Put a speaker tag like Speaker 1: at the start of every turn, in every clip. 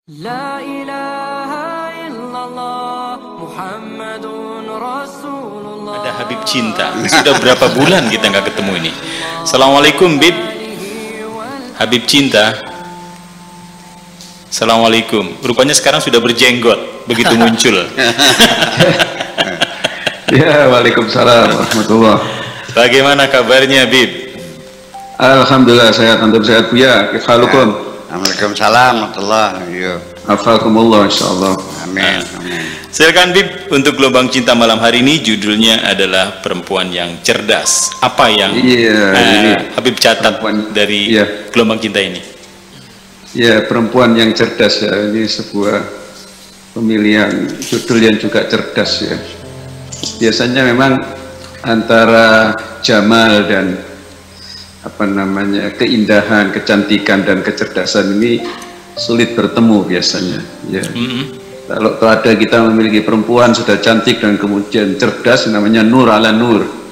Speaker 1: La ilaha illallah Muhammadun Rasulullah.
Speaker 2: Ada Habib Cinta. Sudah berapa bulan kita nggak ketemu ini. Assalamualaikum Bib. Habib Cinta. Assalamualaikum. Rupanya sekarang sudah berjenggot begitu muncul.
Speaker 3: Ya, waalaikumsalam warahmatullah.
Speaker 2: Bagaimana kabarnya Bib?
Speaker 3: Alhamdulillah sehat, antum sehat Buya. Kifhalukum.
Speaker 4: Waalaikumsalam warahmatullahi wabarakatuh.
Speaker 3: Afakumullah insyaallah.
Speaker 4: Amin. Amin.
Speaker 2: Silakan Bib, untuk gelombang cinta malam hari ini judulnya adalah perempuan yang cerdas. Apa yang Habib catat dari
Speaker 3: gelombang cinta ini? Ya, perempuan yang cerdas ya. Ini sebuah pemilihan judul yang juga cerdas ya. Biasanya memang antara jamal dan keindahan, kecantikan dan kecerdasan ini sulit bertemu biasanya ya. Kalau ada kita memiliki perempuan sudah cantik dan kemudian cerdas, namanya nur ala nur,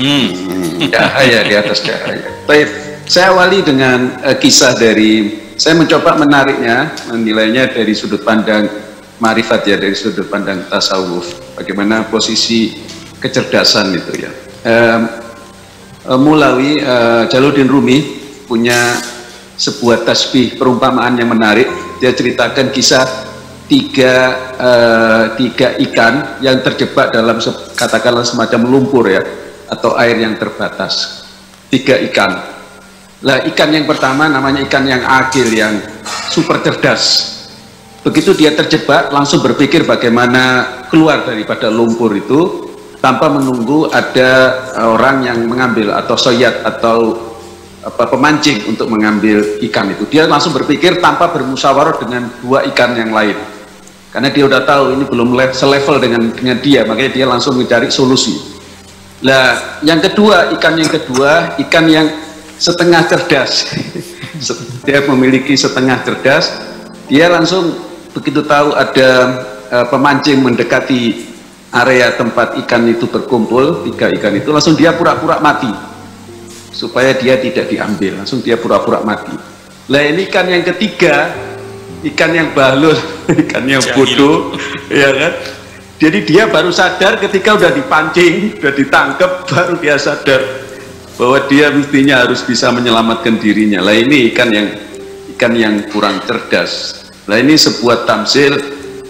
Speaker 3: cahaya di atas cahaya. Baik, saya awali dengan kisah dari, saya mencoba menariknya, menilainya dari sudut pandang marifat ya, dari sudut pandang tasawuf, bagaimana posisi kecerdasan itu ya. Mulawi Jalaluddin Rumi punya sebuah tasbih perumpamaan yang menarik. Dia ceritakan kisah tiga ikan yang terjebak dalam katakanlah semacam lumpur ya, atau air yang terbatas. Tiga ikan. Lah, ikan yang pertama namanya ikan yang akil, yang super cerdas. Begitu dia terjebak, langsung berpikir bagaimana keluar daripada lumpur itu tanpa menunggu ada orang yang mengambil atau soyat atau pemancing untuk mengambil ikan itu. Dia langsung berpikir tanpa bermusyawarah dengan dua ikan yang lain, karena dia udah tahu ini belum selevel dengan dia, makanya dia langsung mencari solusi. Nah, yang kedua, ikan yang setengah cerdas. Dia memiliki setengah cerdas. Dia langsung begitu tahu ada pemancing mendekati area tempat ikan itu berkumpul, tiga ikan itu, langsung dia pura-pura mati supaya dia tidak diambil, langsung dia pura-pura mati. Lah, ini ikan yang ketiga, ikan yang bahlul, ikan yang bodoh ya kan. Jadi dia baru sadar ketika udah dipancing, udah ditangkap, baru dia sadar bahwa dia mestinya harus bisa menyelamatkan dirinya. Lah, ini ikan yang kurang cerdas. Lah, ini sebuah tamsil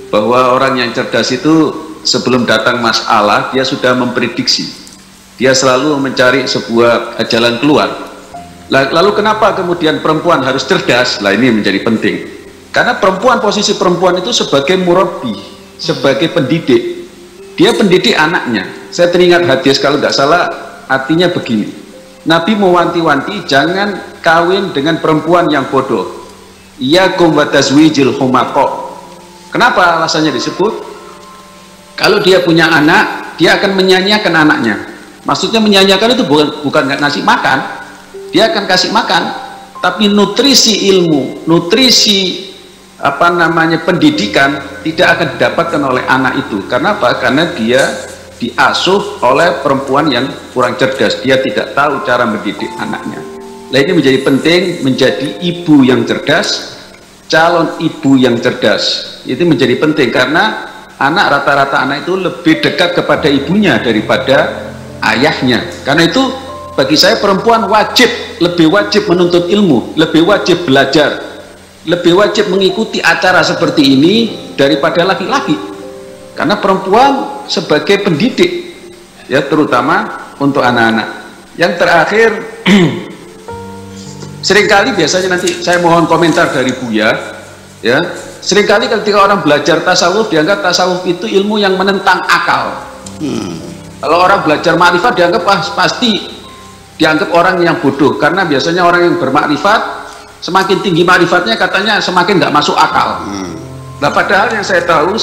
Speaker 3: bahwa orang yang cerdas itu sebelum datang masalah, dia sudah memprediksi. Dia selalu mencari sebuah jalan keluar. Lalu kenapa kemudian perempuan harus cerdas? Lah, ini menjadi penting. Karena posisi perempuan itu sebagai murabbi, sebagai pendidik. Dia pendidik anaknya. Saya teringat hadis, kalau nggak salah artinya begini. Nabi mewanti-wanti jangan kawin dengan perempuan yang bodoh. Iyyakum wa tazwijil humaqa. Kenapa alasannya disebut? Kalau dia punya anak, dia akan menyanyiakan anaknya. Maksudnya menyanyiakan itu bukan ngasih makan, dia akan kasih makan, tapi nutrisi ilmu, nutrisi pendidikan tidak akan didapatkan oleh anak itu. Karena apa? Karena dia diasuh oleh perempuan yang kurang cerdas. Dia tidak tahu cara mendidik anaknya. Nah, ini menjadi penting, menjadi ibu yang cerdas, calon ibu yang cerdas. Itu menjadi penting karena rata-rata anak itu lebih dekat kepada ibunya daripada ayahnya. Karena itu bagi saya perempuan lebih wajib menuntut ilmu, lebih wajib belajar, lebih wajib mengikuti acara seperti ini daripada laki-laki. Karena perempuan sebagai pendidik ya, terutama untuk anak-anak. Yang terakhir, seringkali biasanya nanti saya mohon komentar dari Buya ya. Seringkali ketika orang belajar tasawuf, dianggap tasawuf itu ilmu yang menentang akal. Kalau orang belajar makrifat dianggap pasti dianggap orang yang bodoh, karena biasanya orang yang bermakrifat semakin tinggi makrifatnya katanya semakin nggak masuk akal. Nah, padahal yang saya tahu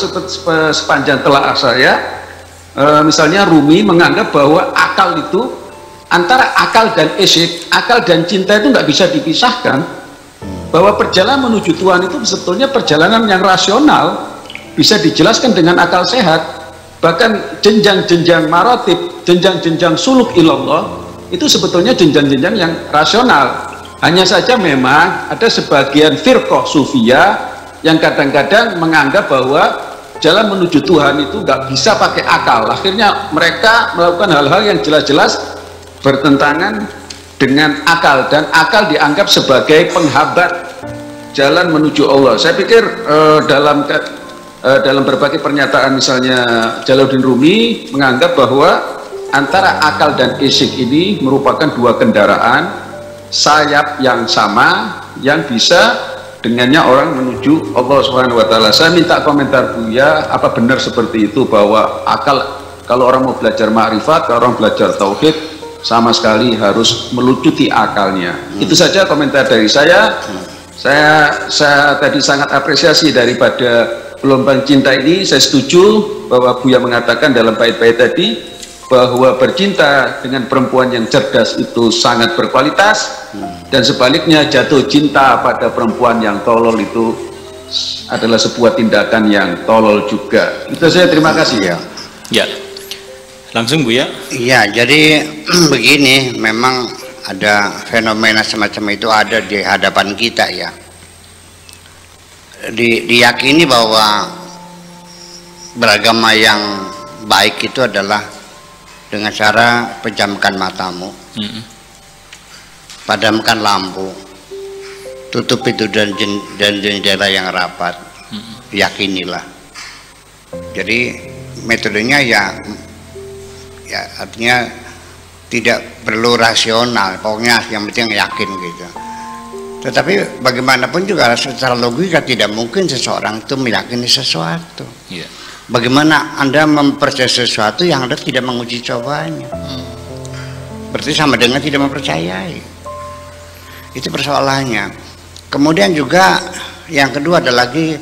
Speaker 3: sepanjang telaah saya, misalnya Rumi menganggap bahwa akal itu, antara akal dan isyq, akal dan cinta itu nggak bisa dipisahkan. Bahwa perjalanan menuju Tuhan itu sebetulnya perjalanan yang rasional, bisa dijelaskan dengan akal sehat. Bahkan jenjang-jenjang maratib, jenjang-jenjang suluk ilallah, itu sebetulnya jenjang-jenjang yang rasional. Hanya saja memang ada sebagian firqah sufiyah yang kadang-kadang menganggap bahwa jalan menuju Tuhan itu nggak bisa pakai akal. Akhirnya mereka melakukan hal-hal yang jelas-jelas bertentangan dengan akal, dan akal dianggap sebagai penghambat jalan menuju Allah. Saya pikir dalam berbagai pernyataan, misalnya Jalaluddin Rumi menganggap bahwa antara akal dan isik ini merupakan dua kendaraan sayap yang sama yang bisa dengannya orang menuju Allah Subhanahu wa taala. Saya minta komentar Buya, apa benar seperti itu bahwa akal, kalau orang mau belajar ma'rifat, kalau orang belajar tauhid, sama sekali harus melucuti akalnya. Itu saja komentar dari saya. Saya tadi sangat apresiasi daripada gelombang cinta ini. Saya setuju bahwa Buya mengatakan dalam bait-bait tadi bahwa bercinta dengan perempuan yang cerdas itu sangat berkualitas, dan sebaliknya jatuh cinta pada perempuan yang tolol itu adalah sebuah tindakan yang tolol juga. Itu saya, terima kasih.
Speaker 2: Ya, langsung Bu ya.
Speaker 4: Iya, jadi begini, memang ada fenomena semacam itu ada di hadapan kita ya. Diyakini bahwa beragama yang baik itu adalah dengan cara pejamkan matamu, padamkan lampu, tutup pintu dan jendela yang rapat, yakinilah. Jadi metodenya ya artinya tidak perlu rasional, pokoknya yang penting yakin gitu. Tetapi bagaimanapun juga secara logika tidak mungkin seseorang itu meyakini sesuatu. Bagaimana Anda mempercayai sesuatu yang Anda tidak menguji cobanya? Berarti sama dengan tidak mempercayai. Itu persoalannya. Kemudian juga yang kedua ada lagi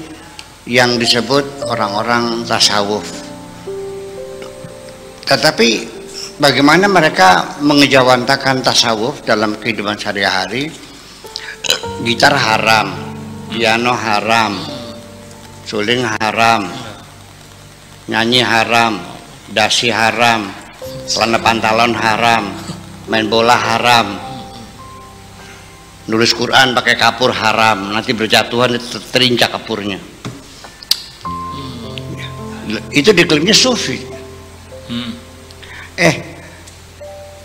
Speaker 4: yang disebut orang-orang tasawuf. Tetapi bagaimana mereka mengejawantakan tasawuf dalam kehidupan sehari-hari? Gitar haram, piano haram, suling haram, nyanyi haram, dasi haram, celana pantalon haram, main bola haram, nulis Quran pakai kapur haram, nanti berjatuhan terinjak kapurnya. Itu diklaimnya sufi.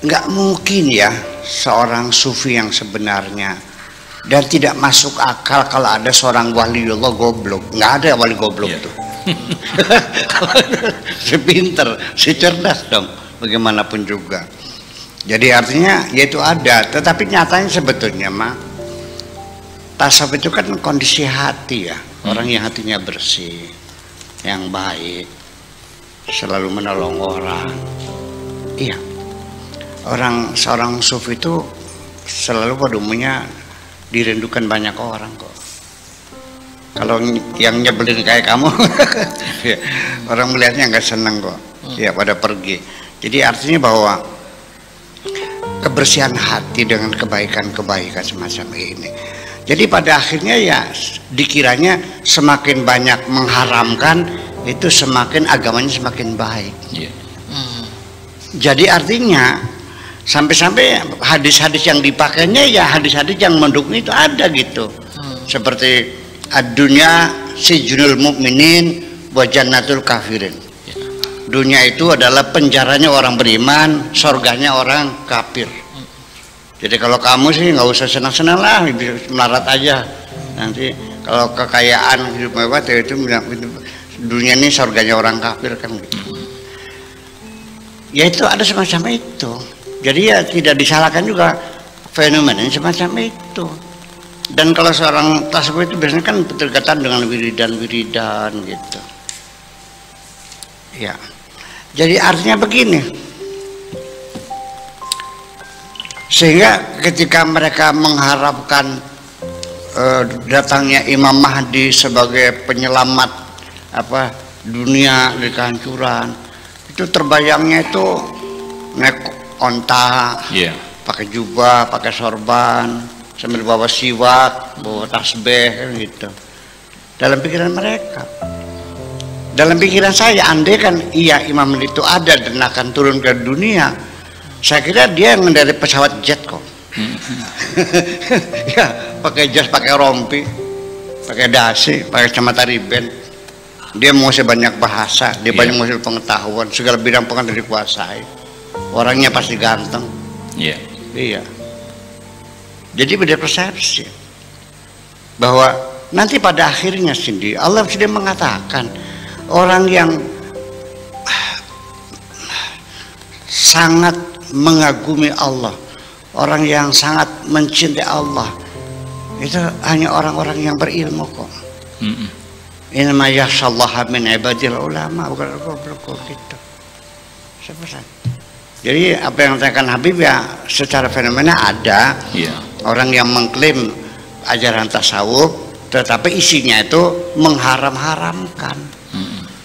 Speaker 4: Nggak mungkin ya seorang sufi yang sebenarnya, dan tidak masuk akal kalau ada seorang waliullah goblok. Nggak ada wali goblok tuh. Si pinter, si cerdas dong, bagaimanapun juga. Jadi artinya yaitu ada, tetapi nyatanya sebetulnya mah tasawuf itu kan kondisi hati ya, orang yang hatinya bersih, yang baik, selalu menolong orang. Iya, seorang sufi itu selalu pada umumnya dirindukan banyak orang kok. Kalau yang nyebelin kayak kamu, orang melihatnya nggak seneng kok. Ya pada pergi. Jadi artinya bahwa kebersihan hati dengan kebaikan-kebaikan semacam ini. Jadi pada akhirnya ya dikiranya semakin banyak mengharamkan itu semakin agamanya semakin baik. Jadi artinya sampai-sampai hadis-hadis yang dipakainya ya hadis-hadis yang mendukung itu ada gitu. Seperti ad-dunya sijnul mukminin wa jannatul kafirin. Dunia itu adalah penjaranya orang beriman, surganya orang kafir. Jadi kalau kamu sih nggak usah senang-senang lah, melarat aja. Nanti kalau kekayaan hidup mewah itu dunia ini surganya orang kafir kan gitu. Ya itu ada semacam itu. Jadi ya tidak disalahkan juga fenomena semacam itu. Dan kalau seorang tasawuf itu biasanya kan berdekatan dengan wiridan-wiridan gitu. Ya. Jadi artinya begini. Sehingga ketika mereka mengharapkan datangnya Imam Mahdi sebagai penyelamat dunia dari kehancuran, itu terbayangnya itu naik onta, pakai jubah, pakai sorban, sambil bawa siwak, bawa tasbih gitu. Dalam pikiran mereka. Dalam pikiran saya, andai kan iya Imam itu ada dan akan turun ke dunia, saya kira dia yang dari pesawat jet kok. Ya, pakai jas, pakai rompi. pakai dasi, pakai kacamata riben. Dia menguasai banyak bahasa, dia banyak menguasai pengetahuan, segala bidang pengetahuan dikuasai. Orangnya pasti ganteng. Iya. Jadi beda persepsi bahwa nanti pada akhirnya sendiri Allah sudah mengatakan orang yang sangat mengagumi Allah, orang yang sangat mencintai Allah, itu hanya orang-orang yang berilmu kok. Inna yakhshallaha min ibadil ulama, bukan goblok gitu. Jadi apa yang dikatakan Habib ya secara fenomena ada orang yang mengklaim ajaran tasawuf, tetapi isinya itu mengharam-haramkan.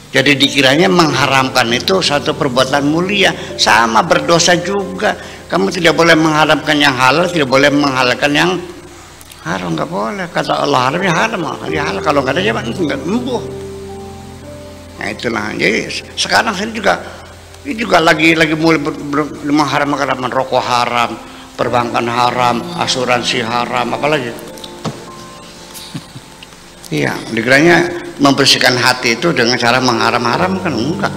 Speaker 4: Jadi dikiranya mengharamkan itu satu perbuatan mulia, sama berdosa juga. Kamu tidak boleh mengharamkan yang halal, tidak boleh menghalalkan yang haram, nggak boleh. Kata Allah haram ya haram, ya halal. Kalau nggak ada ya nggak embuh. Nah itulah. Jadi sekarang saya juga lagi mulai mengharamkan rokok haram, perbankan haram, asuransi haram, apalagi. Iya, dikiranya membersihkan hati itu dengan cara mengharam-haramkan, enggak.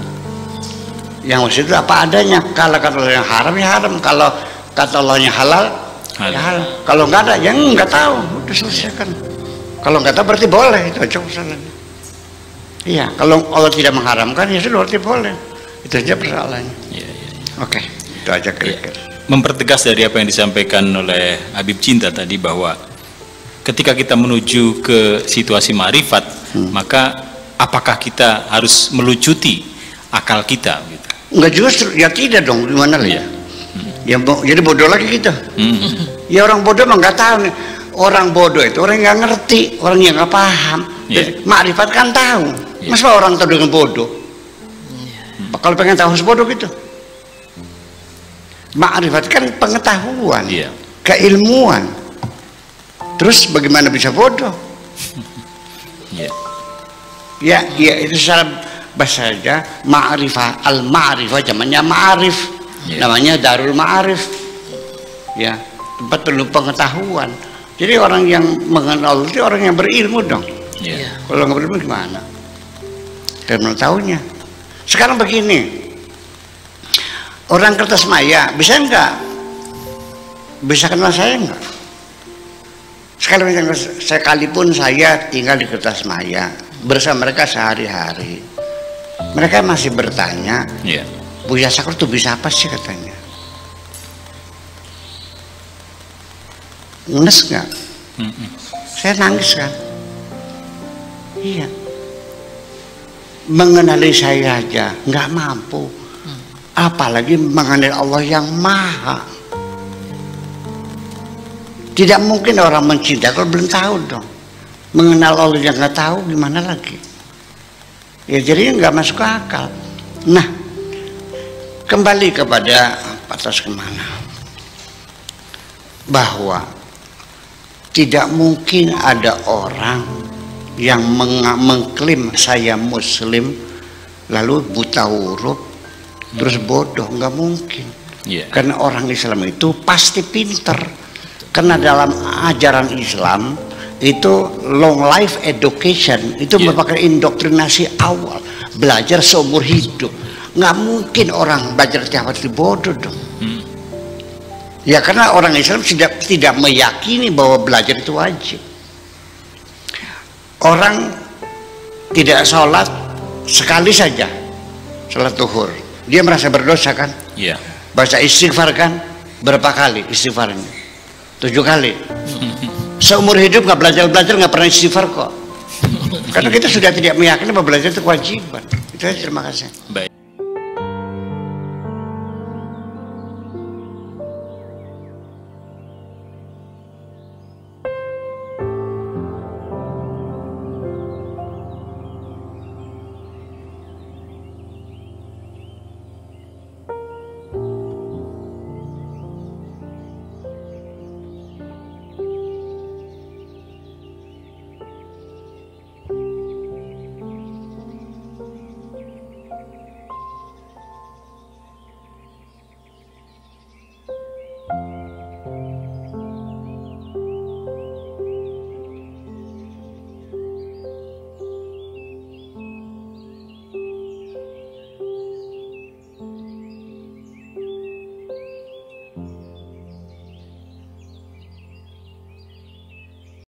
Speaker 4: Yang itu apa adanya. Kalau kata Allah yang haram ya haram, kalau kata Allahnya halal ya halal. Kalau enggak ada yang enggak tahu, udah selesaikan. Kalau enggak tahu berarti boleh, itu aja persoalannya. Iya, kalau Allah tidak mengharamkan ya sudah berarti boleh. Itu aja persoalannya. Oke, itu aja kira-kira.
Speaker 2: Mempertegas dari apa yang disampaikan oleh Habib Cinta tadi bahwa ketika kita menuju ke situasi ma'rifat, maka apakah kita harus melucuti akal kita gitu?
Speaker 4: Enggak justru, ya tidak dong, gimana lah ya? Ya jadi bodoh lagi kita. Ya orang bodoh mah nggak tahu nih. Orang bodoh itu orang yang nggak ngerti, orang yang nggak paham. Ma'rifat kan tahu. Masa orang tahu dengan bodoh? Kalau pengen tahu harus bodoh gitu. Ma'rifat kan pengetahuan, keilmuan. Terus bagaimana bisa bodoh? Ya itu secara bahasa saja ma'rifah, al-ma'rifah zamannya ma'arif, namanya Darul Ma'arif. Ya, tempat penuh pengetahuan. Jadi orang yang mengenal itu orang yang berilmu dong. Kalau nggak berilmu gimana? Dan mengetahuinya. Sekarang begini, orang Kertasmaya bisa enggak? Bisa kenal saya enggak? Sekalipun saya tinggal di Kertasmaya bersama mereka sehari-hari, mereka masih bertanya, Buya Sakur itu bisa apa sih katanya? Nges nggak? Saya nangis kan? Iya. Mengenali saya aja nggak mampu, apalagi mengenali Allah yang Maha. Tidak mungkin orang mencinta kalau belum tahu dong. Mengenal Allah yang nggak tahu gimana lagi? Ya jadi nggak masuk akal. Nah, kembali kepada batas kemana? Bahwa tidak mungkin ada orang yang mengklaim saya Muslim lalu buta huruf terus bodoh, nggak mungkin. Karena orang Islam itu pasti pinter. Karena dalam ajaran Islam itu long life education itu merupakan indoktrinasi awal, belajar seumur hidup. Nggak mungkin orang belajar tiap hari bodoh dong. Ya karena orang Islam tidak meyakini bahwa belajar itu wajib. Orang tidak sholat sekali saja, sholat zuhur, dia merasa berdosa kan? Baca istighfar kan? Berapa kali istighfarnya? 7 kali. Seumur hidup nggak belajar nggak pernah istighfar kok. Karena kita sudah tidak meyakini bahwa belajar itu kewajiban. Itu aja, terima kasih. Baik.